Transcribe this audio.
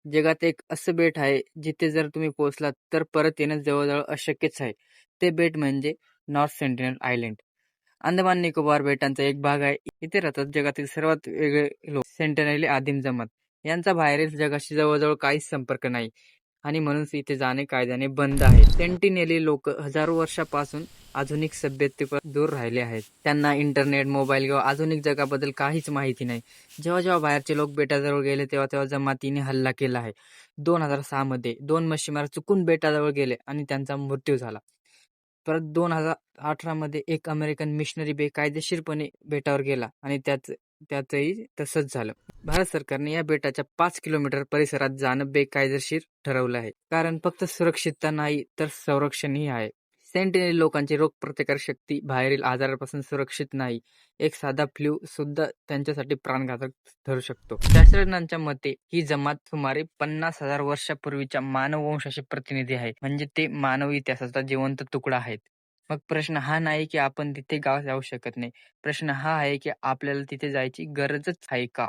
जगात एक असं बेट आहे, जिथे जर तुम्ही पोहोचलात तर परत येणं जवळ-जवळ अशक्यच आहे. ते बेट म्हणजे north sentinel island. Andaman Nicobar बेटांचा एक भाग आहे. इथे राहतात जगातील सर्वात वेगळे लोक, सेंटिनेली आदिम जमात. यांचा बाहेरील जगाशी जवळजवळ काहीच संपर्क नाही आणि म्हणून इथे जाणे कायद्याने बंद आहे. सेंटिनेली लोक हजारो वर्षापासून आधुनिक सभ्यतेपासून दूर राहिले आहेत. त्यांना इंटरनेट, मोबाईल किंवा आधुनिक जगाबद्दल काहीच माहिती नाही. जेव्हा जेव्हा बाहेरचे लोक बेटाजवळ गेले तेव्हा तेव्हा जमातीने हल्ला केला आहे. 2006 मध्ये 2 मच्छीमार चुकून बेटाजवळ गेले आणि त्यांचा मृत्यू झाला. परत 2018 मध्ये एक अमेरिकन मिशनरी बेकायदेशीरपणे बेटावर गेला आणि त्याचंही तसंच झालं. भारत सरकारने या बेटाच्या 5 किलोमीटर परिसरात जाणं बेकायदेशीर ठरवलं आहे. कारण फक्त सुरक्षितता नाही तर संरक्षणही आहे. सेंटिनेल लोकांची रोगप्रतिकारक शक्ती बाहेरील आजारापासून सुरक्षित नाही. एक साधा फ्लू सुद्धा त्यांच्यासाठी प्राणघातक ठरू शकतो. शास्त्रज्ञांच्या मते ही जमात सुमारे 50,000 वर्षापूर्वीच्या मानववंशाचे प्रतिनिधी आहे. म्हणजे ते मानवी इतिहासाचा जिवंत तुकडा आहेत. मग प्रश्न हा नाही की आपण तिथे का जाऊ शकत नाही. प्रश्न हा आहे की आपल्याला तिथे जायची गरजच आहे का?